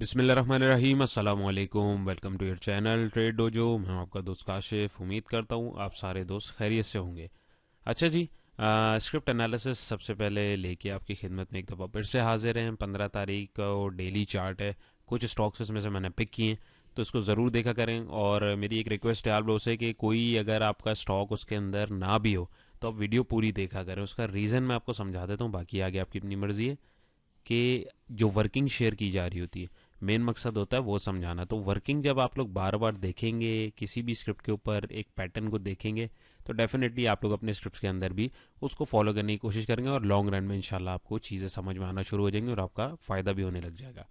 बिस्मिल्लाहिर्रहमानिर्रहीम, अस्सलाम वालेकुम। Welcome to your channel trade dojo. मैं आपका दोस्त काशिफ। उम्मीद करता हूँ आप सारे दोस्त खैरियत से होंगे। अच्छा जी, स्क्रिप्ट एनालिसिस सबसे पहले लेके आपकी खिदमत में एक दफ़ा फिर से हाजिर हैं। 15 तारीख का डेली चार्ट है, कुछ स्टॉक्स इसमें से मैंने पिक किए हैं, तो इसको ज़रूर देखा करें। और मेरी एक रिक्वेस्ट है आप लोगों से कि कोई अगर आपका स्टॉक उसके अंदर ना भी हो तो आप वीडियो पूरी देखा करें। उसका रीज़न मैं आपको समझा देता हूँ, बाकी आगे आपकी अपनी मर्ज़ी है। कि जो वर्किंग शेयर की जा रही होती है, मेन मकसद होता है वो समझाना। तो वर्किंग जब आप लोग बार बार देखेंगे, किसी भी स्क्रिप्ट के ऊपर एक पैटर्न को देखेंगे, तो डेफिनेटली आप लोग अपने स्क्रिप्ट के अंदर भी उसको फॉलो करने की कोशिश करेंगे और लॉन्ग रन में इंशाल्लाह आपको चीज़ें समझ में आना शुरू हो जाएंगी और आपका फ़ायदा भी होने लग जाएगा।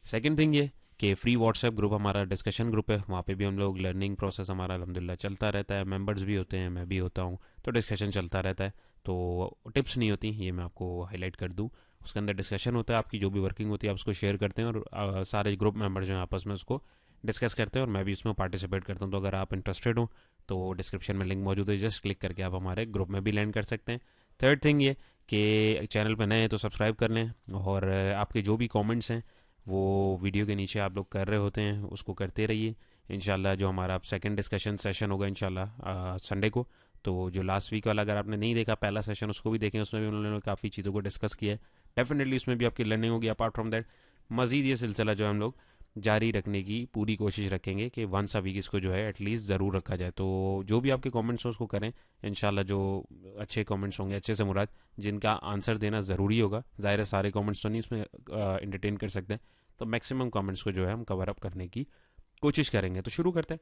सेकेंड थिंग ये कि फ्री व्हाट्सएप ग्रुप हमारा डिस्कशन ग्रुप है, वहाँ पे भी हम लोग लर्निंग प्रोसेस हमारा अल्हम्दुलिल्लाह चलता रहता है। मेंबर्स भी होते हैं, मैं भी होता हूँ, तो डिस्कशन चलता रहता है। तो टिप्स नहीं होती, ये मैं आपको हाईलाइट कर दूँ। उसके अंदर डिस्कशन होता है, आपकी जो भी वर्किंग होती है आप उसको शेयर करते हैं और सारे ग्रुप मेंबर जो हैं आपस में उसको डिस्कस करते हैं और मैं भी उसमें पार्टिसिपेट करता हूँ। तो अगर आप इंटरेस्टेड हो तो डिस्क्रिप्शन में लिंक मौजूद है, जस्ट क्लिक करके आप हमारे ग्रुप में भी लैंड कर सकते हैं। थर्ड थिंग ये कि चैनल पर नए हैं तो सब्सक्राइब कर लें और आपके जो भी कमेंट्स हैं वो वीडियो के नीचे आप लोग कर रहे होते हैं उसको करते रहिए। इंशाल्लाह जो हमारा सेकंड डिस्कशन सेशन होगा इंशाल्लाह संडे को, तो जो लास्ट वीक वाला अगर आपने नहीं देखा पहला सेशन उसको भी देखें, उसमें भी उन्होंने काफ़ी चीज़ों को डिस्कस किया है। डेफिनेटली उसमें भी आपकी लर्निंग होगी। अपार्ट फ्रॉम दैट मज़ीद ये सिलसिला जो है हम लोग जारी रखने की पूरी कोशिश रखेंगे कि वंस अ वीक इसको जो है एटलीस्ट ज़रूर रखा जाए। तो जो भी आपके कमेंट्स हो उसको करें इंशाल्लाह। जो अच्छे कमेंट्स होंगे, अच्छे से मुराद जिनका आंसर देना ज़रूरी होगा, ज़ाहिर है सारे कमेंट्स तो नहीं उसमें इंटरटेन कर सकते हैं, तो मैक्सिमम कमेंट्स को जो है हम कवर अप करने की कोशिश करेंगे। तो शुरू करते हैं।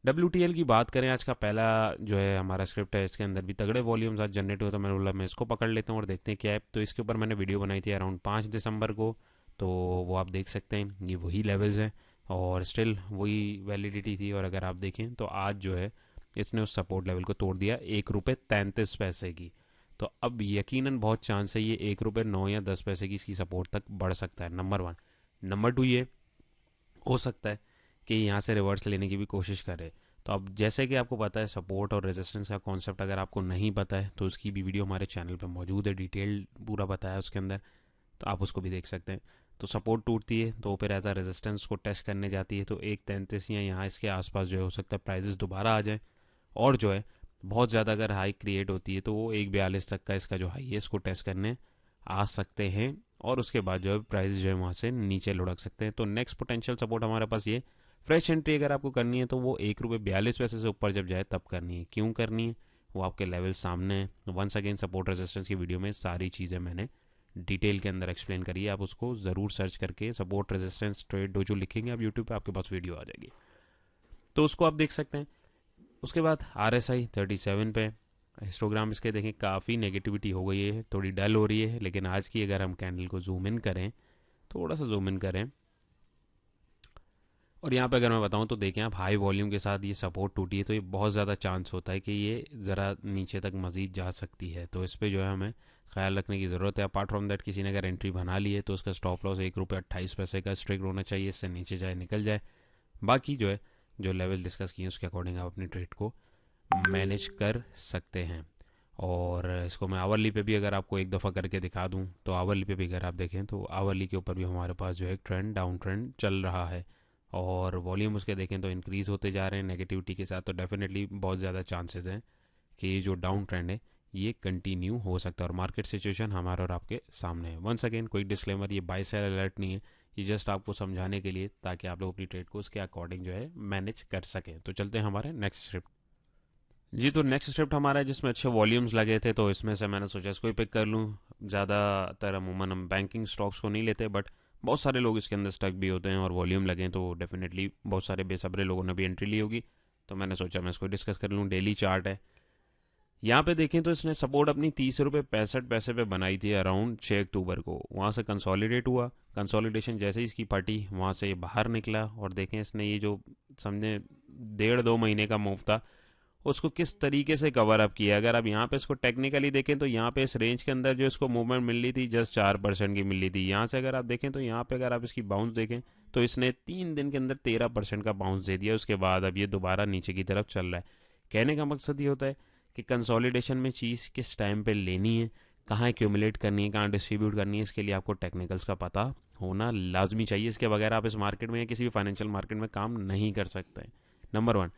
WTL की बात करें, आज का पहला जो है हमारा स्क्रिप्ट है, इसके अंदर भी तगड़े वॉल्यूम्स आज जनरेट हुए, तो मैंने बोला मैं इसको पकड़ लेता हूँ और देखते हैं क्या है। तो इसके ऊपर मैंने वीडियो बनाई थी अराउंड 5 दिसंबर को, तो वो आप देख सकते हैं, ये वही लेवल्स हैं और स्टिल वही वैलिडिटी थी। और अगर आप देखें तो आज जो है इसने उस सपोर्ट लेवल को तोड़ दिया, 1 रुपये 33 पैसे की। तो अब यकीनन बहुत चांस है ये 1 रुपये 9 या 10 पैसे की इसकी सपोर्ट तक बढ़ सकता है, नंबर वन। नंबर टू, ये हो सकता है कि यहाँ से रिवर्स लेने की भी कोशिश करे। तो अब जैसे कि आपको पता है सपोर्ट और रेजिस्टेंस का कॉन्सेप्ट अगर आपको नहीं पता है तो उसकी भी वीडियो हमारे चैनल पे मौजूद है, डिटेल पूरा बताया है उसके अंदर, तो आप उसको भी देख सकते हैं। तो सपोर्ट टूटती है तो फिर ऐसा रेजिस्टेंस को टेस्ट करने जाती है, तो 1.33 या यहाँ इसके आसपास जो है हो सकता है प्राइजेस दोबारा आ जाए। और जो है बहुत ज़्यादा अगर हाई क्रिएट होती है तो वो 1.42 तक का इसका जो हाई है इसको टेस्ट करने आ सकते हैं और उसके बाद जो है प्राइस जो है वहाँ से नीचे लुढ़क सकते हैं। तो नेक्स्ट पोटेंशियल सपोर्ट हमारे पास ये, फ्रेश एंट्री अगर आपको करनी है तो वो 1 रुपये 42 पैसे से ऊपर जब जाए तब करनी है। क्यों करनी है वो आपके लेवल सामने है। वंस अगेन सपोर्ट रेजिस्टेंस की वीडियो में सारी चीज़ें मैंने डिटेल के अंदर एक्सप्लेन करी है, आप उसको ज़रूर सर्च करके सपोर्ट रेजिस्टेंस ट्रेड डोजो लिखेंगे आप यूट्यूब पे, आपके पास वीडियो आ जाएगी, तो उसको आप देख सकते हैं। उसके बाद RSI 37 पे, हिस्टोग्राम इसके देखें काफ़ी नेगेटिविटी हो गई है, थोड़ी डल हो रही है। लेकिन आज की अगर हम कैंडल को जूम इन करें, थोड़ा सा जूम इन करें और यहाँ पे अगर मैं बताऊँ तो देखें आप, हाई वॉल्यूम के साथ ये सपोर्ट टूटी है, तो ये बहुत ज़्यादा चांस होता है कि ये ज़रा नीचे तक मज़ीद जा सकती है। तो इस पर जो है हमें ख्याल रखने की ज़रूरत है। अपार्ट फ्रॉम दैट किसी ने अगर एंट्री बना ली है तो उसका स्टॉप लॉस 1 रुपये 28 पैसे का स्ट्रिक्ट होना चाहिए, इससे नीचे जाए निकल जाए। बाकी जो है जो लेवल डिस्कस किए उसके अकॉर्डिंग आप अपनी ट्रेड को मैनेज कर सकते हैं। और इसको मैं आवरली पे भी अगर आपको एक दफ़ा करके दिखा दूं, तो आवरली पे भी अगर आप देखें तो आवरली के ऊपर भी हमारे पास जो है एक ट्रेंड, डाउन ट्रेंड चल रहा है और वॉल्यूम उसके देखें तो इंक्रीज़ होते जा रहे हैं नेगेटिविटी के साथ। तो डेफिनेटली बहुत ज़्यादा चांसेस हैं कि ये जो डाउन ट्रेंड है ये कंटिन्यू हो सकता है और मार्केट सिचुएशन हमारे और आपके सामने है। वंस अगेन कोई डिस्क्लेमर, ये बाय सेल अलर्ट नहीं है, ये जस्ट आपको समझाने के लिए ताकि आप लोग अपनी ट्रेड को उसके अकॉर्डिंग जो है मैनेज कर सकें। तो चलते हैं हमारे नेक्स्ट स्क्रिप्ट। जी, तो नेक्स्ट स्क्रिप्ट हमारा है जिसमें अच्छे वॉल्यूम्स लगे थे, तो इसमें से मैंने सोचा इसको ही पिक कर लूँ। ज़्यादातर अमूमन हम बैंकिंग स्टॉक्स को नहीं लेते, बट बहुत सारे लोग इसके अंदर स्टक भी होते हैं और वॉल्यूम लगे तो डेफिनेटली बहुत सारे बेसब्रे लोगों ने भी एंट्री ली होगी, तो मैंने सोचा मैं इसको डिस्कस कर लूँ। डेली चार्ट है, यहाँ पे देखें तो इसने सपोर्ट अपनी 30 रुपये 65 पैसे पे बनाई थी अराउंड 6 अक्टूबर को, वहाँ से कंसोलिडेट हुआ। कंसोलिडेशन जैसे ही इसकी फटी वहाँ से ये बाहर निकला और देखें इसने ये जो समझे 1.5-2 महीने का मूव था उसको किस तरीके से कवर अप किया। अगर आप यहाँ पे इसको टेक्निकली देखें तो यहाँ पे इस रेंज के अंदर जो इसको मूवमेंट मिल रही थी जस्ट 4% की मिल रही थी। यहाँ से अगर आप देखें तो यहाँ पे अगर आप इसकी बाउंस देखें तो इसने 3 दिन के अंदर 13% का बाउंस दे दिया। उसके बाद अब ये दोबारा नीचे की तरफ चल रहा है। कहने का मकसद ये होता है कि कंसोलिडेशन में चीज़ किस टाइम पे लेनी है, कहाँ एक्यूमुलेट करनी है, कहाँ डिस्ट्रीब्यूट करनी है, इसके लिए आपको टेक्निकल्स का पता होना लाजमी चाहिए। इसके बगैर आप इस मार्केट में या किसी भी फाइनेंशियल मार्केट में काम नहीं कर सकते। नंबर 1।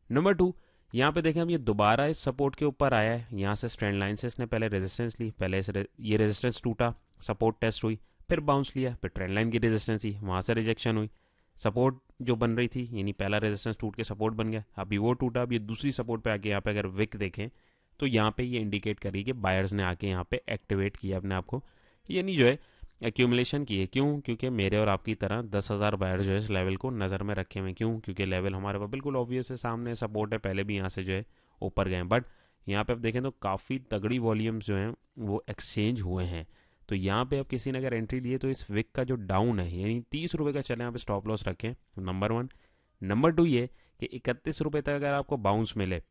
नंबर 2, यहाँ पे देखें अब ये दोबारा इस सपोर्ट के ऊपर आया है। यहाँ से ट्रेंड लाइन से इसने पहले रेजिस्टेंस ली, पहले ये रेजिस्टेंस टूटा, सपोर्ट टेस्ट हुई, फिर बाउंस लिया, फिर ट्रेंड लाइन की रेजिस्टेंस थी, वहाँ से रिजेक्शन हुई, सपोर्ट जो बन रही थी यानी पहला रेजिस्टेंस टूट के सपोर्ट बन गया, अभी वो टूटा, अब ये दूसरी सपोर्ट पे आके यहाँ पे अगर विक देखें तो यहाँ पे ये इंडिकेट करी कि बायर्स ने आके यहाँ पे एक्टिवेट किया अपने आप को, यानी जो है एक्यूमुलेशन की है। क्यों? क्योंकि मेरे और आपकी तरह 10,000 बायर जो है इस लेवल को नज़र में रखे हुए। क्यों? क्योंकि लेवल हमारे पास बिल्कुल ऑब्वियस है, सामने सपोर्ट है, पहले भी यहाँ से जो है ऊपर गए, बट यहाँ पे आप देखें तो काफ़ी तगड़ी वॉल्यूम्स जो हैं वो एक्सचेंज हुए हैं। तो यहाँ पे अब किसी ने अगर एंट्री लिए तो इस विक का जो डाउन है यानी 30 रुपये का चले, यहाँ पे स्टॉप लॉस रखें, नंबर 1। नंबर 2 ये कि 31 रुपये तक अगर आपको बाउंस मिले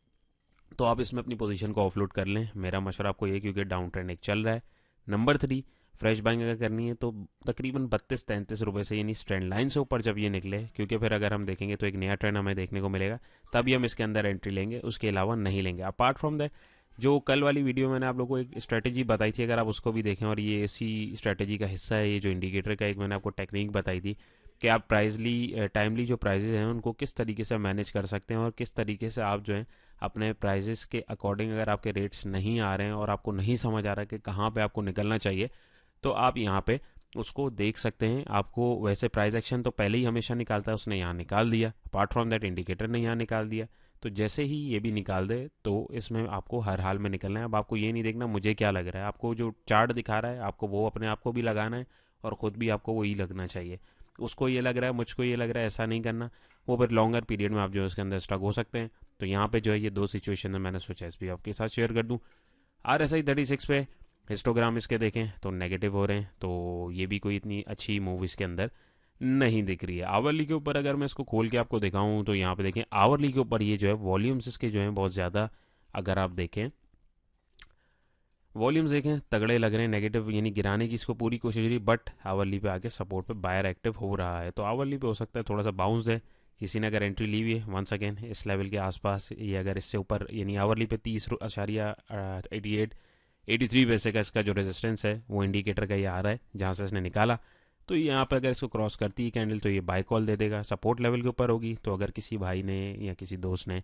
तो आप इसमें अपनी पोजीशन को ऑफलोड कर लें, मेरा मशवरा आपको ये, क्योंकि डाउन ट्रेंड एक चल रहा है। नंबर 3, फ्रेश बाइंग अगर करनी है तो तकरीबन 32-33 रुपये से यानी ट्रेंड लाइन से ऊपर जब ये निकले, क्योंकि फिर अगर हम देखेंगे तो एक नया ट्रेंड हमें देखने को मिलेगा, तभी हम इसके अंदर एंट्री लेंगे, उसके अलावा नहीं लेंगे। अपार्ट फ्रॉम दैट जो कल वाली वीडियो मैंने आप लोगों को एक स्ट्रेटेजी बताई थी, अगर आप उसको भी देखें, और ये इसी स्ट्रेटेजी का हिस्सा है, ये जो इंडिकेटर का एक मैंने आपको टेक्निक बताई थी कि आप टाइमली जो प्राइजेज हैं उनको किस तरीके से मैनेज कर सकते हैं और किस तरीके से आप जो है अपने प्राइजेस के अकॉर्डिंग, अगर आपके रेट्स नहीं आ रहे हैं और आपको नहीं समझ आ रहा है कि कहाँ पे आपको निकलना चाहिए, तो आप यहाँ पे उसको देख सकते हैं। आपको वैसे प्राइस एक्शन तो पहले ही हमेशा निकालता है, उसने यहाँ निकाल दिया, अपार्ट फ्रॉम दैट इंडिकेटर ने यहाँ निकाल दिया, तो जैसे ही ये भी निकाल दे तो इसमें आपको हर हाल में निकलना है। अब आपको ये नहीं देखना मुझे क्या लग रहा है, आपको जो चार्ट दिखा रहा है आपको वो अपने आप को भी लगाना है और ख़ुद भी आपको वही लगना चाहिए। उसको ये लग रहा है, मुझको ये लग रहा है, ऐसा नहीं करना, वो फिर लॉन्गर पीरियड में आप जो है उसके अंदर स्टक हो सकते हैं। तो यहाँ पे जो है ये दो सिचुएशन है, मैंने सोचा इस भी आपके साथ शेयर कर दूँ। RSI 36 पे हिस्टोग्राम इसके देखें तो नेगेटिव हो रहे हैं, तो ये भी कोई इतनी अच्छी मूव इसके अंदर नहीं दिख रही है। आवरली के ऊपर अगर मैं इसको खोल के आपको दिखाऊं तो यहाँ पे देखें आवरली के ऊपर ये जो है वॉल्यूम्स इसके जो हैं बहुत ज़्यादा, अगर आप देखें वॉल्यूम्स देखें तगड़े लग रहे हैं, नेगेटिव यानी गिराने की इसको पूरी कोशिश रही, बट आवरली पे आके सपोर्ट पे बायर एक्टिव हो रहा है। तो आवरली पे हो सकता है थोड़ा सा बाउंस दे, किसी ने अगर एंट्री ली हुई है वंस अगेन इस लेवल के आसपास, ये अगर इससे ऊपर यानी आवरली पे 30.83 पैसे का इसका जो रेजिस्टेंस है वो इंडिकेटर का ये आ रहा है जहाँ से इसने निकाला, तो यहाँ पे अगर इसको क्रॉस करती है कैंडल तो ये बाय कॉल दे देगा, सपोर्ट लेवल के ऊपर होगी। तो अगर किसी भाई ने या किसी दोस्त ने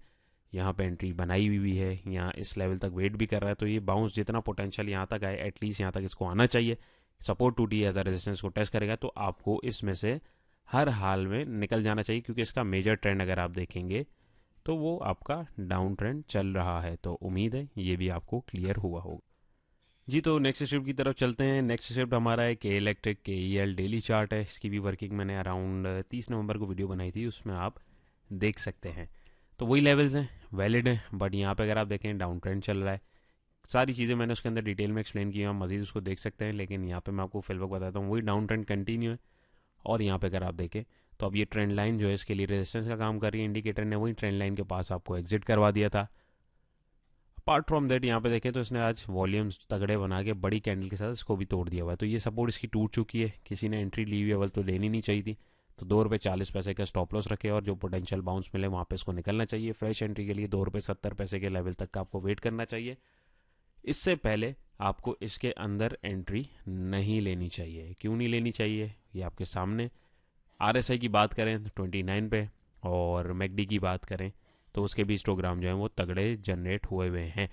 यहाँ पे एंट्री बनाई हुई है, यहाँ इस लेवल तक वेट भी कर रहा है, तो ये बाउंस जितना पोटेंशियल यहाँ तक आए एटलीस्ट यहाँ तक इसको आना चाहिए, सपोर्ट टूटी एज अ रेजिस्टेंस को टेस्ट करेगा, तो आपको इसमें से हर हाल में निकल जाना चाहिए, क्योंकि इसका मेजर ट्रेंड अगर आप देखेंगे तो वो आपका डाउन ट्रेंड चल रहा है। तो उम्मीद है ये भी आपको क्लियर हुआ होगा जी। तो नेक्स्ट शिफ्ट की तरफ चलते हैं। नेक्स्ट शिफ्ट हमारा है के इलेक्ट्रिक KEL डेली चार्ट है, इसकी भी वर्किंग मैंने अराउंड 30 नवंबर को वीडियो बनाई थी, उसमें आप देख सकते हैं। तो वही लेवल्स हैं, वैलिड हैं, बट यहाँ पे अगर आप देखें डाउन ट्रेंड चल रहा है। सारी चीज़ें मैंने उसके अंदर डिटेल में एक्सप्लेन की, आप मजीद उसको देख सकते हैं, लेकिन यहाँ पे मैं आपको फिलवक बताता हूँ वही डाउन ट्रेंड कंटिन्यू है। और यहाँ पे अगर आप देखें तो अब ये ट्रेंड लाइन जो है इसके लिए रेजिस्टेंस का काम कर रही है, इंडिकेटर ने वही ट्रेंड लाइन के पास आपको एग्जिट करवा दिया था। अपार्ट फ्रॉम दैट यहाँ पे देखें तो इसने आज वॉल्यूम्स तगड़े बना के बड़ी कैंडल के साथ इसको भी तोड़ दिया हुआ है, तो ये सपोर्ट इसकी टूट चुकी है। किसी ने एंट्री ली हुई है, अवल तो लेनी नहीं चाहिए थी, तो ₹2.40 का स्टॉप लॉस रखे और जो पोटेंशियल बाउंस मिले वहाँ पे इसको निकलना चाहिए। फ्रेश एंट्री के लिए ₹2.70 के लेवल तक का आपको वेट करना चाहिए, इससे पहले आपको इसके अंदर एंट्री नहीं लेनी चाहिए। क्यों नहीं लेनी चाहिए ये आपके सामने। RSI की बात करें तो 29 पे, और मैकडी की बात करें तो उसके भी हिस्टोग्राम जो है वो तगड़े जनरेट हुए हुए हैं।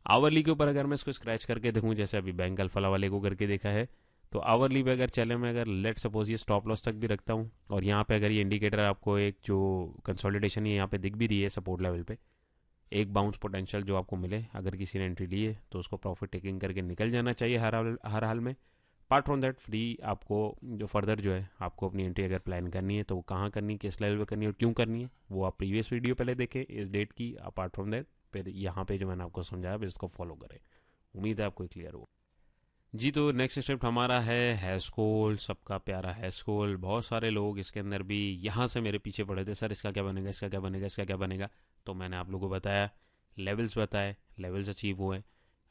आवरली के ऊपर अगर मैं इसको स्क्रैच करके देखूं, जैसे अभी बैंक अल्फा वाले को करके देखा है, तो आवरली पे अगर चले, मैं अगर लेट सपोज ये स्टॉप लॉस तक भी रखता हूँ, और यहाँ पे अगर ये इंडिकेटर आपको एक जो कंसोलिडेशन ये यहाँ पे दिख भी रही है सपोर्ट लेवल पे, एक बाउंस पोटेंशियल जो आपको मिले, अगर किसी ने एंट्री ली है तो उसको प्रॉफिट टेकिंग करके निकल जाना चाहिए हर हाल में। अपार्ट फ्रॉम दैट फ्री आपको जो फर्दर जो है आपको अपनी एंट्री अगर प्लान करनी है तो वो कहाँ करनी है, किस लेवल पे करनी है और क्यों करनी है, वो आप प्रीवियस वीडियो पहले देखें इस डेट की। अपार्ट फ्रॉम दैट फिर यहाँ पे जो मैंने आपको समझाया फिर इसको फॉलो करें, उम्मीद है आपको क्लियर हो जी। तो नेक्स्ट स्टेप हमारा है हैशकोल, सबका प्यारा हैशकोल। बहुत सारे लोग इसके अंदर भी यहाँ से मेरे पीछे पड़े थे, सर इसका क्या बनेगा, इसका क्या बनेगा, इसका क्या बनेगा। तो मैंने आप लोगों को बताया, लेवल्स बताए, लेवल्स अचीव हुए,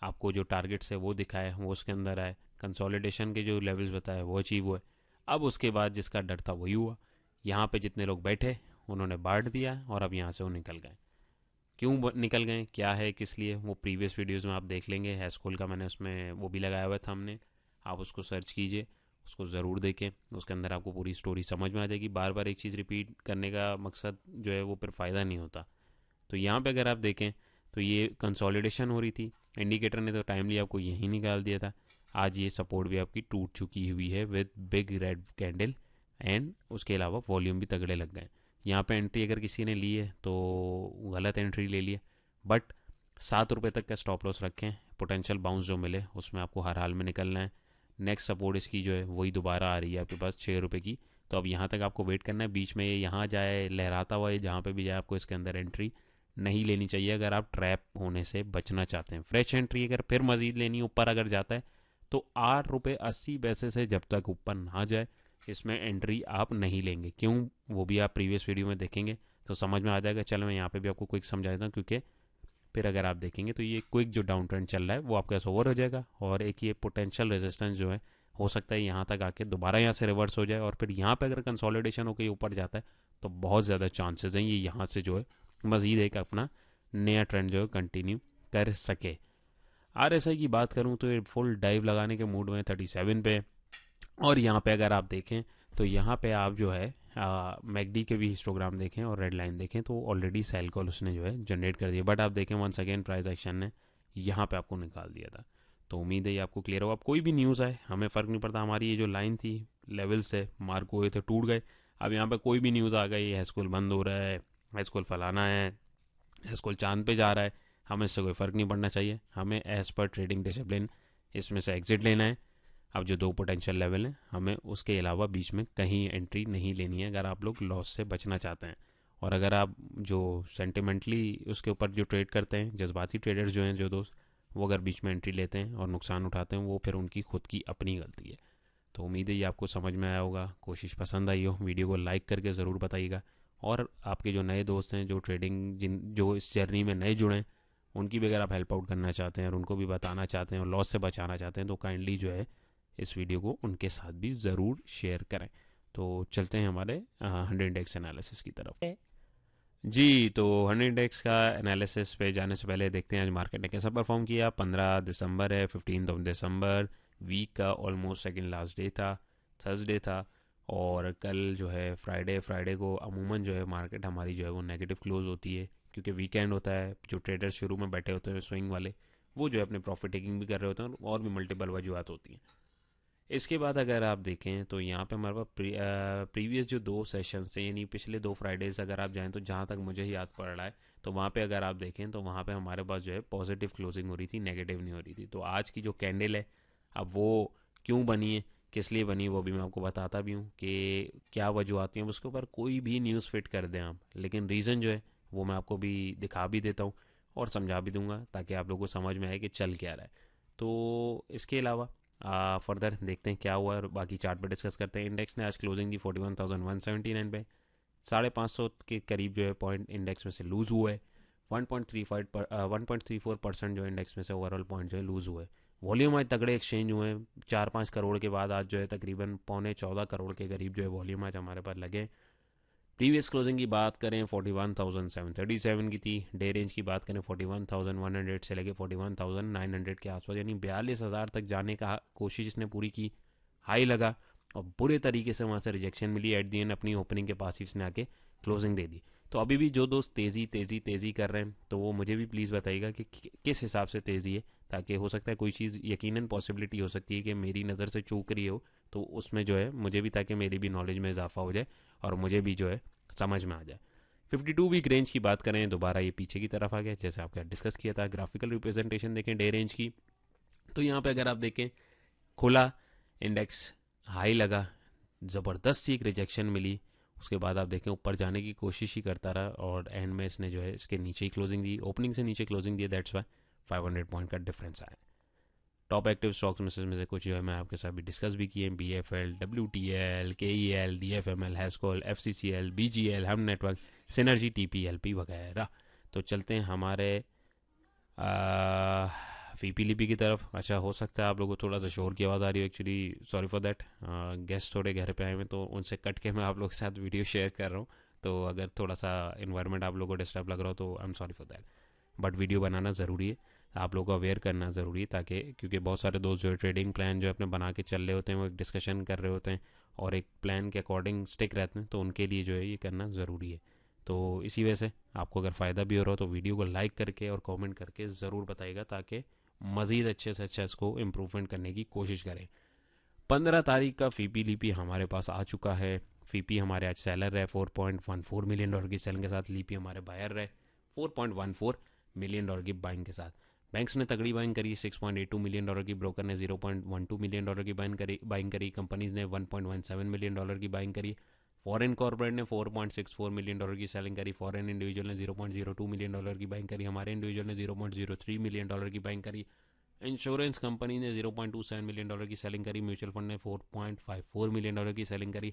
आपको जो टारगेट्स है वो दिखाए, वो उसके अंदर आए, कंसोलिडेशन के जो लेवल्स बताए वो अचीव हुए। अब उसके बाद जिसका डर था वही हुआ, यहाँ पे जितने लोग बैठे उन्होंने बांट दिया और अब यहाँ से वो निकल गए। क्यों निकल गए, क्या है, किस लिए, वो प्रीवियस वीडियोज़ में आप देख लेंगे। हैस्कूल का मैंने उसमें वो भी लगाया हुआ था हमने, आप उसको सर्च कीजिए, उसको ज़रूर देखें। उसके अंदर आपको पूरी स्टोरी समझ में आ जाएगी। बार बार एक चीज़ रिपीट करने का मकसद जो है वो फिर फ़ायदा नहीं होता। तो यहाँ पे अगर आप देखें तो ये कंसोलिडेशन हो रही थी, इंडिकेटर ने तो टाइमली आपको यहीं निकाल दिया था। आज ये सपोर्ट भी आपकी टूट चुकी हुई है with big red candle, and उसके अलावा वॉल्यूम भी तगड़े लग गए। यहाँ पे एंट्री अगर किसी ने ली है तो गलत एंट्री ले लिए, बट ₹7 तक का स्टॉप लॉस रखें। पोटेंशियल बाउंस जो मिले उसमें आपको हर हाल में निकलना है। नेक्स्ट सपोर्ट इसकी जो है वही दोबारा आ रही है आपके पास ₹6 की, तो अब यहाँ तक आपको वेट करना है। बीच में ये यहाँ जाए लहराता हुआ, ये जहाँ पे भी जाए आपको इसके अंदर एंट्री नहीं लेनी चाहिए अगर आप ट्रैप होने से बचना चाहते हैं। फ्रेश एंट्री अगर फिर मजीद लेनी ऊपर अगर जाता है तो ₹8.80 से जब तक ऊपर ना जाए इसमें एंट्री आप नहीं लेंगे। क्यों, वो भी आप प्रीवियस वीडियो में देखेंगे तो समझ में आ जाएगा। चलो मैं यहाँ पे भी आपको क्विक समझा देता हूँ, क्योंकि फिर अगर आप देखेंगे तो ये क्विक जो डाउन ट्रेंड चल रहा है वो आपके पास ओवर हो जाएगा, और एक ये पोटेंशियल रेजिस्टेंस जो है हो सकता है यहाँ तक आके दोबारा यहाँ से रिवर्स हो जाए, और फिर यहाँ पे अगर कंसोलिडेशन होकर ऊपर जाता है तो बहुत ज़्यादा चांसेस हैं ये यहाँ से जो है मजीद एक अपना नया ट्रेंड जो है कंटिन्यू कर सके। RSI की बात करूँ तो ये फुल डाइव लगाने के मूड में 37 पे, और यहाँ पे अगर आप देखें तो यहाँ पे आप जो है मैकडी के भी हिस्टोग्राम देखें और रेड लाइन देखें तो ऑलरेडी सेल कॉल उसने जो है जनरेट कर दिया, बट आप देखें वंस अगेन प्राइस एक्शन ने यहाँ पे आपको निकाल दिया था। तो उम्मीद है ये आपको क्लियर हो। अब कोई भी न्यूज़ आए हमें फ़र्क नहीं पड़ता, हमारी ये जो लाइन थी लेवल से मार्क हुए थे टूट गए। अब यहाँ पे कोई भी न्यूज़ आ गई, हाई बंद हो रहा है, हाई फलाना है, हाई चांद पे जा रहा है, हमें इससे कोई फ़र्क नहीं पड़ना चाहिए। हमें एज़ पर ट्रेडिंग डिसिप्लिन इसमें से एग्जिट लेना है। अब जो दो पोटेंशियल लेवल हैं हमें उसके अलावा बीच में कहीं एंट्री नहीं लेनी है अगर आप लोग लॉस से बचना चाहते हैं। और अगर आप जो सेंटिमेंटली उसके ऊपर जो ट्रेड करते हैं, जज्बाती ट्रेडर्स जो हैं जो दोस्त, वो अगर बीच में एंट्री लेते हैं और नुकसान उठाते हैं वो फिर उनकी खुद की अपनी गलती है। तो उम्मीद है ये आपको समझ में आया होगा। कोशिश पसंद आई हो वीडियो को लाइक करके ज़रूर बताइएगा, और आपके जो नए दोस्त हैं जो ट्रेडिंग जो इस जर्नी में नए जुड़े हैं उनकी भी अगर आप हेल्प आउट करना चाहते हैं और उनको भी बताना चाहते हैं और लॉस से बचाना चाहते हैं तो काइंडली जो है इस वीडियो को उनके साथ भी ज़रूर शेयर करें। तो चलते हैं हमारे 100 इंडेक्स एनालिसिस की तरफ। जी, तो 100 इंडेक्स का एनालिसिस पे जाने से पहले देखते हैं आज मार्केट ने कैसा परफॉर्म किया। 15 दिसंबर है, 15 दिसंबर, वीक का ऑलमोस्ट सेकंड लास्ट डे था, थर्सडे था। और कल जो है फ्राइडे को अमूमन जो है मार्केट हमारी जो है वो नेगेटिव क्लोज होती है, क्योंकि वीकेंड होता है। जो ट्रेडर्स शुरू में बैठे होते हैं स्विंग वाले, वो जो है अपने प्रॉफिट टेकिंग भी कर रहे होते हैं, और भी मल्टीपल वजूहत होती हैं। इसके बाद अगर आप देखें तो यहाँ पे हमारे पास प्रीवियस जो दो सेशंस थे, यानी पिछले 2 फ्राइडेज अगर आप जाएं तो जहाँ तक मुझे याद पड़ रहा है तो वहाँ पे अगर आप देखें तो वहाँ पे हमारे पास जो है पॉजिटिव क्लोजिंग हो रही थी, नेगेटिव नहीं हो रही थी। तो आज की जो कैंडल है अब वो क्यों बनी है, किस लिए बनी, वो भी मैं आपको बताता भी हूँ कि क्या वजूहत हैं। उसके ऊपर कोई भी न्यूज़ फिट कर दें आप, लेकिन रीज़न जो है वो मैं आपको भी दिखा भी देता हूँ और समझा भी दूंगा ताकि आप लोगों को समझ में आए कि चल क्या रहा है। तो इसके अलावा फर्दर देखते हैं क्या हुआ और बाकी चार्ट पे डिस्कस करते हैं। इंडेक्स ने आज क्लोजिंग दी 41,179 पे, 550 के करीब जो है पॉइंट इंडेक्स में से लूज़ हुआ है। 1.34% जो इंडेक्स में से ओवरऑल पॉइंट जो है लूज़ हुआ है। वॉल्यूम आज तगड़े एक्सचेंज हुए हैं, 4-5 करोड़ के बाद आज जो है तकरीबन 14.25 करोड़ के करीब जो है वॉल्यूम आज हमारे पास लगे। प्रीवियस क्लोजिंग की बात करें 41,737 की थी। डे रेंज की बात करें 41,100 से लेके 41,900 के आसपास, यानी 42,000 तक जाने का कोशिश इसने पूरी की। हाई लगा और बुरे तरीके से वहाँ से रिजेक्शन मिली। एट दी एंड अपनी ओपनिंग के पास ही इसने आके क्लोजिंग दे दी। तो अभी भी जो दोस्त तेज़ी कर रहे हैं तो वो मुझे भी प्लीज़ बताइएगा कि किस हिसाब से तेज़ी है, ताकि हो सकता है कोई चीज़ यकीनन पॉसिबिलिटी हो सकती है कि मेरी नज़र से चूक रही हो, तो उसमें जो है मुझे भी, ताकि मेरी भी नॉलेज में इजाफा हो जाए और मुझे भी जो है समझ में आ जाए। 52 वीक रेंज की बात करें, दोबारा ये पीछे की तरफ आ गया जैसे आपके डिस्कस किया था। ग्राफिकल रिप्रेजेंटेशन देखें डे रेंज की, तो यहाँ पे अगर आप देखें खुला इंडेक्स हाई लगा, ज़बरदस्त सी एक रिजेक्शन मिली, उसके बाद आप देखें ऊपर जाने की कोशिश ही करता रहा और एंड में इसने जो है इसके नीचे ही क्लोजिंग दी, ओपनिंग से नीचे closing the. That's why 500 point का डिफरेंस आया। टॉप एक्टिव स्टॉक्स में से कुछ जो है मैं आपके साथ भी डिस्कस भी किए। BFL, WTL, KEL, DFML, Hascol, FCCL, BGL, हम नेटवर्क, सिनर्जी, TPLP वगैरह। तो चलते हैं हमारे VPLP की तरफ। अच्छा, हो सकता है आप लोगों को थोड़ा सा शोर की आवाज़ आ रही हो, actually sorry for that. Guest थोड़े घर पे आए हुए तो उनसे कट के मैं आप लोगों के साथ वीडियो शेयर कर रहा हूँ, तो अगर थोड़ा सा इन्वायरमेंट आप लोगों को डिस्टर्ब लग रहा हो तो I am sorry for that. But video बनाना ज़रूरी है, आप लोगों को अवेयर करना ज़रूरी है, ताकि क्योंकि बहुत सारे दोस्त जो है ट्रेडिंग प्लान जो है अपने बना के चल रहे होते हैं, वो एक डिस्कशन कर रहे होते हैं और एक प्लान के अकॉर्डिंग स्टिक रहते हैं, तो उनके लिए जो है ये करना ज़रूरी है। तो इसी वजह से आपको अगर फ़ायदा भी हो रहा हो तो वीडियो को लाइक करके और कमेंट करके ज़रूर बताइएगा, ताकि मज़ीद अच्छे से अच्छा इसको इम्प्रूवमेंट करने की कोशिश करें। 15 तारीख का फीपी लीपी हमारे पास आ चुका है। फीपी हमारे आज सेलर रहे $4.14 मिलियन की सेलिंग के साथ, लीपी हमारे बायर रहे $4.14 मिलियन की बाइंग के साथ। बैंक्स ने तगड़ी बाइंग करी $6.82 मिलियन की, ब्रोकर ने $0.12 मिलियन की बाइंग करी, कंपनीज ने $1.17 मिलियन की बाइंग करी, फॉरेन कॉर्पोरेट ने $4.64 मिलियन की सेलिंग करी, फॉरेन इंडिविजुअल ने $0.02 मिलियन की बाइंग करी, हमारे इंडिविजुअल ने $0.03 मिलियन की बाइंग करी, इंश्योरेंस कंपनी ने $0.27 मिलियन की सेलिंग करी, म्यूचुअल फंड ने $4.54 मिलियन की सेलिंग करी,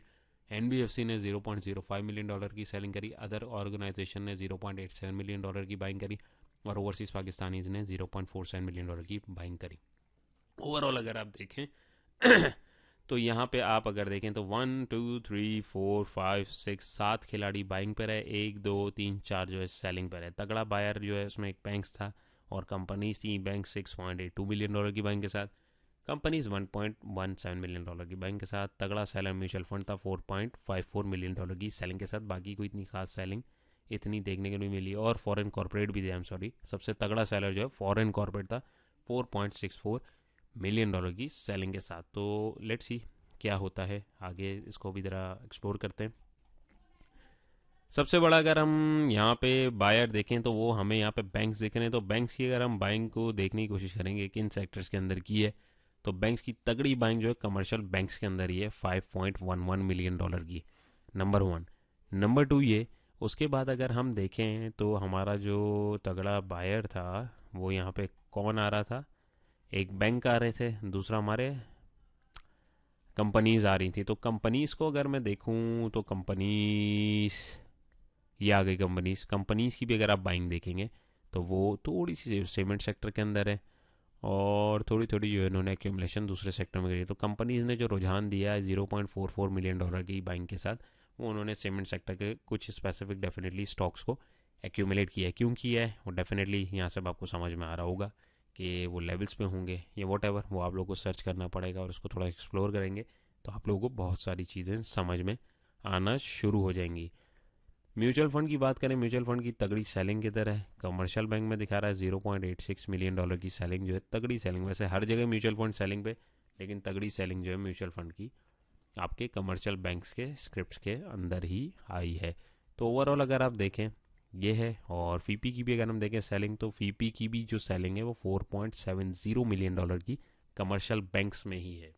एनबीएफसी ने $0.05 मिलियन की सेलिंग करी, अदर ऑर्गेनाइजेशन ने $0.87 मिलियन की बाइंग करी और ओवरसीज पाकिस्तानीज ने $0.47 मिलियन की बाइंग करी। ओवरऑल अगर आप देखें तो यहाँ पे आप अगर देखें तो 1 2 3 4 5 6 7 खिलाड़ी बाइंग पर है, 1 2 3 4 जो है सेलिंग पर है। तगड़ा बायर जो है उसमें एक बैंक्स था और कंपनीज थी। बैंक $6.82 मिलियन की बाइंग के साथ, कंपनीज $1.17 मिलियन की बाइंग के साथ। तगड़ा सेलर म्यूचुअल फंड था $4.54 मिलियन की सेलिंग के साथ, बाकी कोई इतनी खास सेलिंग इतनी देखने को नहीं मिली। और फॉरेन कॉर्पोरेट भी थे, आई एम सॉरी, सबसे तगड़ा सेलर जो है फॉरेन कॉर्पोरेट था $4.64 मिलियन की सेलिंग के साथ। तो लेट्स सी क्या होता है आगे, इसको भी ज़रा एक्सप्लोर करते हैं। सबसे बड़ा अगर हम यहाँ पे बायर देखें तो वो हमें यहाँ पे बैंक्स देख रहे हैं, तो बैंक्स की अगर हम बाइंग को देखने की कोशिश करेंगे कि इन सेक्टर्स के अंदर की है, तो बैंक्स की तगड़ी बाइंग जो है कमर्शियल बैंक्स के अंदर ही है $5.11 मिलियन की, नंबर 1। नंबर 2 ये, उसके बाद अगर हम देखें तो हमारा जो तगड़ा बायर था वो यहाँ पे कौन आ रहा था, एक बैंक आ रहे थे, दूसरा हमारे कंपनीज आ रही थी। तो कंपनीज को अगर मैं देखूं तो कंपनीज, ये आ गई कंपनीज। कंपनीज की भी अगर आप बाइंग देखेंगे तो वो थोड़ी सी सीमेंट सेक्टर के अंदर है और थोड़ी थोड़ी जो है इन्होंने एक्यूमुलेशन दूसरे सेक्टर में करी। तो कंपनीज ने जो रुझान दिया है $0.44 मिलियन की बाइंग के साथ, वो उन्होंने सीमेंट सेक्टर के कुछ स्पेसिफिक डेफिनेटली स्टॉक्स को एक्यूमुलेट किया है। क्यों किया है वो डेफिनेटली यहाँ से आपको समझ में आ रहा होगा कि वो लेवल्स पे होंगे या वॉट एवर, वो आप लोगों को सर्च करना पड़ेगा और उसको थोड़ा एक्सप्लोर करेंगे तो आप लोगों को बहुत सारी चीज़ें समझ में आना शुरू हो जाएंगी। म्यूचुअल फंड की बात करें, म्यूचुअल फंड की तगड़ी सेलिंग की तरह है। कमर्शियल बैंक में दिखा रहा है $0.86 मिलियन की सेलिंग जो है, तगड़ी सेलिंग। वैसे हर जगह म्यूचुअल फंड सेलिंग पे, लेकिन तगड़ी सेलिंग जो है म्यूचुअल फंड की आपके कमर्शियल बैंक्स के स्क्रिप्ट्स के अंदर ही आई है। तो ओवरऑल अगर आप देखें ये है। और फीपी की भी अगर हम देखें सेलिंग, तो फीपी की भी जो सेलिंग है वो $4.70 मिलियन की कमर्शियल बैंक्स में ही है।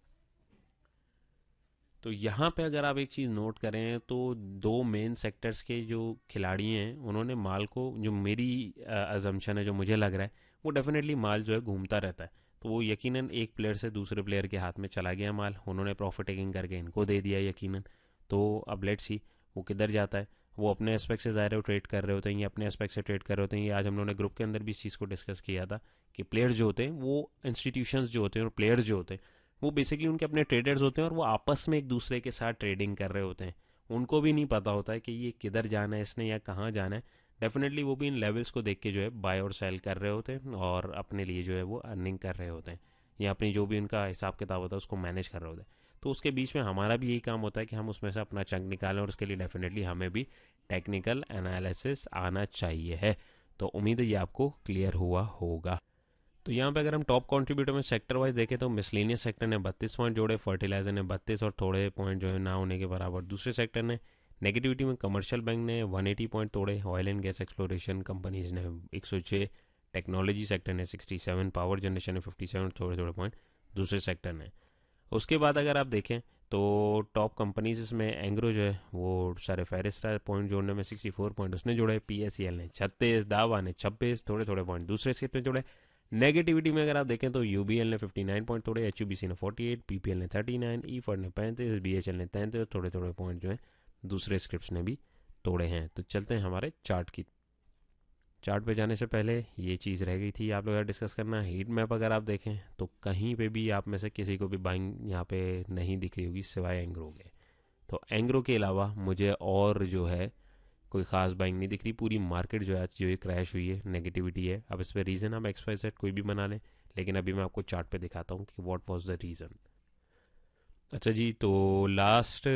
तो यहाँ पे अगर आप एक चीज़ नोट करें तो दो मेन सेक्टर्स के जो खिलाड़ी हैं उन्होंने माल को, जो मेरी अजम्पशन है, जो मुझे लग रहा है, वो डेफिनेटली माल जो है घूमता रहता है। तो वो यकीनन एक प्लेयर से दूसरे प्लेयर के हाथ में चला गया माल, उन्होंने प्रॉफिट टेकिंग करके इनको दे दिया यकीनन। तो अब लेट्स सी वो किधर जाता है। वो अपने एस्पेक्ट से ज़ाहिर है ट्रेड कर रहे होते हैं, ये अपने एस्पेक्ट से ट्रेड कर रहे होते हैं। ये आज हम लोगों ने ग्रुप के अंदर भी इस चीज़ को डिस्कस किया था कि प्लेयर्स जो होते हैं वो इंस्टीट्यूशंस जो होते हैं और प्लेयर्स जो होते हैं वो बेसिकली उनके अपने ट्रेडर्स होते हैं और वो आपस में एक दूसरे के साथ ट्रेडिंग कर रहे होते हैं। उनको भी नहीं पता होता है कि ये किधर जाना है इसने या कहाँ जाना है। डेफिनेटली वो भी इन लेवल्स को देख के जो है बाय और सेल कर रहे होते हैं और अपने लिए जो है वो अर्निंग कर रहे होते हैं, या अपनी जो भी उनका हिसाब किताब होता है उसको मैनेज कर रहे होते हैं। तो उसके बीच में हमारा भी यही काम होता है कि हम उसमें से अपना चंक निकालें और उसके लिए डेफिनेटली हमें भी टेक्निकल एनालिसिस आना चाहिए है। तो उम्मीद है ये आपको क्लियर हुआ होगा। तो यहाँ पे अगर हम टॉप कंट्रीब्यूटर में सेक्टर वाइज देखें तो मिसलेनियस सेक्टर ने 32 पॉइंट जोड़े, फर्टिलाइजर ने 32 और थोड़े पॉइंट जो है ना होने के बराबर दूसरे सेक्टर ने। नेगेटिविटी में कमर्शियल बैंक ने 180 पॉइंट तोड़े, oil and gas exploration companies ने 106, टेक्नोलॉजी सेक्टर ने 67, पावर जनरेशन ने 57, थोड़े थोड़े पॉइंट दूसरे सेक्टर ने। उसके बाद अगर आप देखें तो टॉप कंपनीज इसमें एंग्रो जो है वो सारे फेरिस पॉइंट जोड़ने में 64 पॉइंट उसने जोड़े, पीएसईएल ने 36, दावा ने 26, थोड़े थोड़े पॉइंट दूसरे स्क्रिप्ट में जोड़े। नेगेटिविटी में अगर आप देखें तो यूबीएल ने 59 पॉइंट तोड़े, एचयूबीसी ने 48, पीपीएल ने 39, ई फर्ड ने 35, बीएचएल ने 33, थोड़े थोड़े पॉइंट जो है दूसरे स्क्रिप्ट्स ने भी तोड़े हैं। तो चलते हैं हमारे चार्ट पे जाने से पहले ये चीज़ रह गई थी आप लोग डिस्कस करना। हीट मैप अगर आप देखें तो कहीं पे भी आप में से किसी को भी बाइंग यहाँ पे नहीं दिख रही होगी सिवाय एंग्रो के। तो एंग्रो के अलावा मुझे और जो है कोई खास बाइंग नहीं दिख रही, पूरी मार्केट जो है आज जो ये क्रैश हुई है, नेगेटिविटी है। अब इस पर रीज़न आप XYZ कोई भी बना लें, लेकिन अभी मैं आपको चार्ट पे दिखाता हूँ कि व्हाट वाज द रीज़न। अच्छा जी, तो लास्ट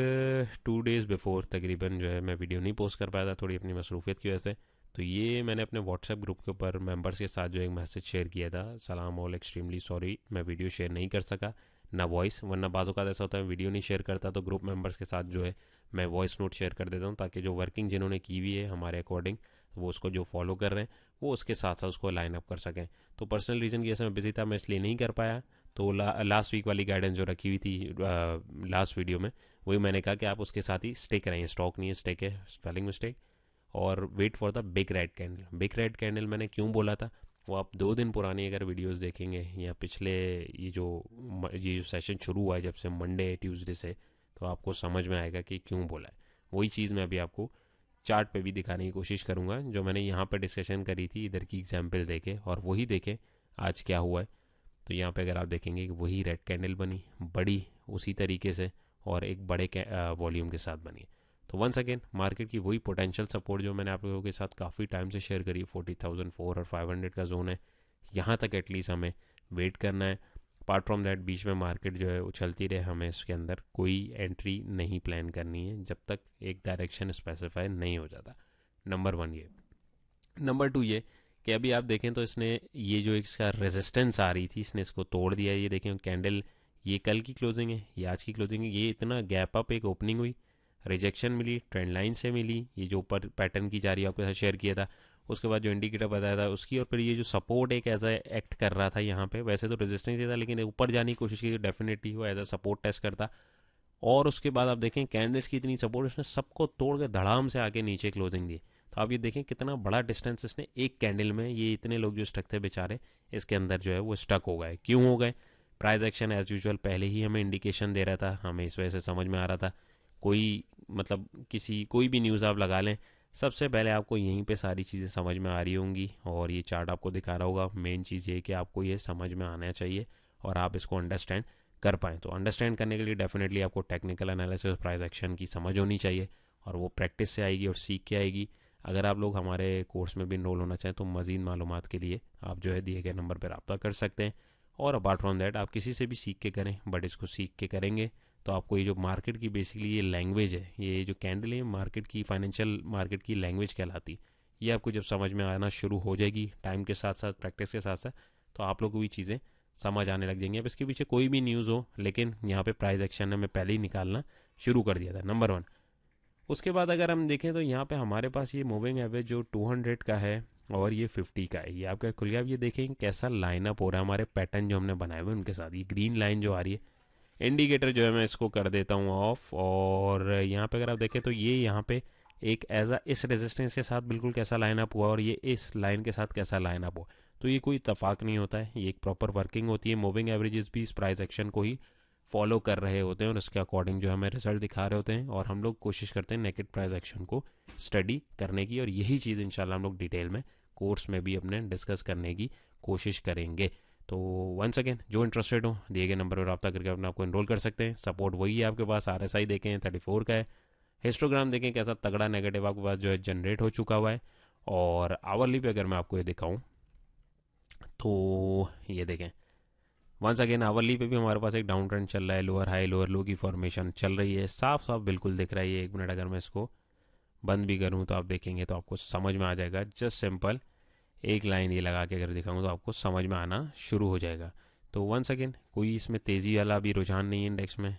2 डेज़ बिफोर तकरीबन जो है मैं वीडियो नहीं पोस्ट कर पाया था, थोड़ी अपनी मसरूफियत की वजह से। तो ये मैंने अपने व्हाट्सएप ग्रुप के ऊपर मेंबर्स के साथ जो एक मैसेज शेयर किया था, सलाम ऑल एक्सट्रीमली सॉरी मैं वीडियो शेयर नहीं कर सका, ना वॉइस, वरना बाज़ों का ऐसा होता है वीडियो नहीं शेयर करता तो ग्रुप मेंबर्स के साथ जो है मैं वॉइस नोट शेयर कर देता हूँ, ताकि जो वर्किंग जिन्होंने की हुई है हमारे अकॉर्डिंग, वो उसको जो फॉलो कर रहे हैं वो उसके साथ साथ उसको लाइन अप कर सकें। तो पर्सनल रीज़न की वजह से मैं बिजी था, मैं इसलिए नहीं कर पाया। तो लास्ट वीक वाली गाइडेंस जो रखी हुई थी लास्ट वीडियो में, वही मैंने कहा कि आप उसके साथ ही स्टिक रहें, स्टॉक नहीं है स्टिक है, स्पेलिंग मिस्टेक। और wait for the big red candle. Big red candle मैंने क्यों बोला था, वो आप 2 दिन पुरानी अगर वीडियोस देखेंगे या पिछले ये जो सेशन शुरू हुआ है जब से मंडे ट्यूसडे से, तो आपको समझ में आएगा कि क्यों बोला है। वही चीज़ मैं अभी आपको चार्ट पे भी दिखाने की कोशिश करूंगा, जो मैंने यहाँ पर डिस्कशन करी थी इधर की एग्जाम्पल देके, और वही देखे आज क्या हुआ है। तो यहाँ पे अगर आप देखेंगे कि वही रेड कैंडल बनी, बड़ी उसी तरीके से और एक बड़े वॉल्यूम के साथ बनी। तो वंस अगेन मार्केट की वही पोटेंशियल सपोर्ट जो मैंने आप लोगों के साथ काफ़ी टाइम से शेयर करी, 40,004 और 500 का जोन है, यहाँ तक एटलीस्ट हमें वेट करना है। अपार्ट फ्रॉम दैट बीच में मार्केट जो है उछलती रहे, हमें इसके अंदर कोई एंट्री नहीं प्लान करनी है जब तक एक डायरेक्शन स्पेसिफाई नहीं हो जाता। नंबर 1 ये। नंबर 2 ये कि अभी आप देखें तो इसने ये जो इसका रेजिस्टेंस आ रही थी इसने इसको तोड़ दिया। ये देखें कैंडल, ये कल की क्लोजिंग है, ये आज की क्लोजिंग है, ये इतना गैप अप एक ओपनिंग हुई, रिजेक्शन मिली, ट्रेंड लाइन से मिली, ये जो ऊपर पैटर्न की जा रही है आपके साथ शेयर किया था, उसके बाद जो इंडिकेटर बताया था उसकी, और फिर ये जो सपोर्ट एक एज एक्ट कर रहा था यहाँ पे, वैसे तो रेजिस्टेंस ही था लेकिन ऊपर जाने की कोशिश की, डेफिनेटली वो एज अ सपोर्ट टेस्ट करता। और उसके बाद आप देखें कैंडल्स की इतनी सपोर्ट, इसने सबको तोड़ के धड़ाम से आके नीचे क्लोजिंग दी। तो आप ये देखें कितना बड़ा डिस्टेंस इसने एक कैंडल में, ये इतने लोग जो स्टक थे बेचारे इसके अंदर जो है वो स्टक हो गए। क्यों हो गए? प्राइस एक्शन एज यूजुअल पहले ही हमें इंडिकेशन दे रहा था, हमें इस वजह से समझ में आ रहा था। कोई मतलब कोई भी न्यूज़ आप लगा लें, सबसे पहले आपको यहीं पे सारी चीज़ें समझ में आ रही होंगी, और ये चार्ट आपको दिखा रहा होगा। मेन चीज़ ये कि आपको ये समझ में आना चाहिए और आप इसको अंडरस्टैंड कर पाएँ। तो अंडरस्टैंड करने के लिए डेफिनेटली आपको टेक्निकल एनालिसिस प्राइस एक्शन की समझ होनी चाहिए, और वो प्रैक्टिस से आएगी और सीख के आएगी। अगर आप लोग हमारे कोर्स में भी इनरोल होना चाहें तो मज़ीद मालूमात के लिए आप जो है दिए गए नंबर पर रब्ता कर सकते हैं। और अपार्ट फ्रॉम दैट आप किसी से भी सीख के करें, बट इसको सीख के करेंगे तो आपको ये जो मार्केट की बेसिकली ये लैंग्वेज है, ये जो कैंडल है मार्केट की, फाइनेंशियल मार्केट की लैंग्वेज कहलाती, ये आपको जब समझ में आना शुरू हो जाएगी टाइम के साथ साथ, प्रैक्टिस के साथ साथ, तो आप लोग को भी चीज़ें समझ आने लग जाएंगी। अब इसके पीछे कोई भी न्यूज़ हो, लेकिन यहाँ पे प्राइस एक्शन ने हमें पहले ही निकालना शुरू कर दिया था, नंबर 1। उसके बाद अगर हम देखें तो यहाँ पे हमारे पास ये मूविंग एवरेज जो 200 का है और ये 50 का है, ये आपका खुल गया। अब ये देखें कैसा लाइनअप हो रहा है हमारे पैटर्न जो हमने बनाए हुए उनके साथ। ये ग्रीन लाइन जो आ रही है, इंडिकेटर जो है मैं इसको कर देता हूँ ऑफ, और यहाँ पे अगर आप देखें तो ये यहाँ पे एक एज इस रेजिस्टेंस के साथ बिल्कुल कैसा लाइनअप हुआ, और ये इस लाइन के साथ कैसा लाइनअप हुआ। तो ये कोई इतफाक नहीं होता है, ये एक प्रॉपर वर्किंग होती है। मूविंग एवरेजेस भी इस प्राइस एक्शन को ही फॉलो कर रहे होते हैं और उसके अकॉर्डिंग जो हमें रिजल्ट दिखा रहे होते हैं, और हम लोग कोशिश करते हैं नेकेड प्राइस एक्शन को स्टडी करने की, और यही चीज़ इंशाल्लाह हम लोग डिटेल में कोर्स में भी अपने डिस्कस करने की कोशिश करेंगे। तो वंस अगेन जो इंटरेस्टेड हो दिए गए नंबर पर रब्ता करके अपने आपको इनरोल कर सकते हैं। सपोर्ट वही है आपके पास, RSI देखें 34 का है, हिस्टोग्राम देखें कैसा तगड़ा नेगेटिव आपके पास जो है जनरेट हो चुका हुआ है। और आवरली पे अगर मैं आपको ये दिखाऊं तो ये देखें वंस अगेन आवरली पे भी हमारे पास एक डाउन ट्रेंड चल रहा है, लोअर हाई लोअर लो की फॉर्मेशन चल रही है, साफ साफ बिल्कुल दिख रहा है। ये 1 मिनट अगर मैं इसको बंद भी करूँ तो आप देखेंगे तो आपको समझ में आ जाएगा। जस्ट सिंपल एक लाइन ये लगा के अगर दिखाऊँ तो आपको समझ में आना शुरू हो जाएगा। तो वंस अगेन कोई इसमें तेज़ी वाला भी रुझान नहीं है इंडेक्स में,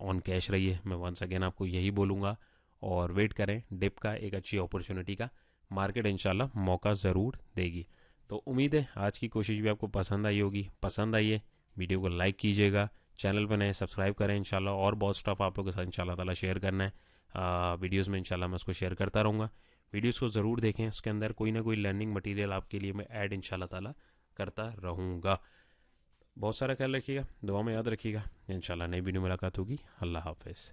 ऑन कैश रही है। मैं वंस अगेन आपको यही बोलूँगा, और वेट करें डिप का, एक अच्छी अपॉर्चुनिटी का मार्केट इंशाल्लाह मौका ज़रूर देगी। तो उम्मीद है आज की कोशिश भी आपको पसंद आई होगी। पसंद आई है वीडियो को लाइक कीजिएगा, चैनल पर नए सब्सक्राइब करें इंशाल्लाह, और बहुत स्टफ आप लोगों के साथ इंशाल्लाह ताला शेयर करना है वीडियोज़ में, इंशाल्लाह मैं उसको शेयर करता रहूँगा। वीडियोज़ को ज़रूर देखें, उसके अंदर कोई ना कोई लर्निंग मटेरियल आपके लिए मैं ऐड इंशाल्लाह ताला करता रहूँगा। बहुत सारा ख्याल रखिएगा, दुआ में याद रखिएगा। इंशाल्लाह नई वीडियो मुलाकात होगी। अल्लाह हाफिज़।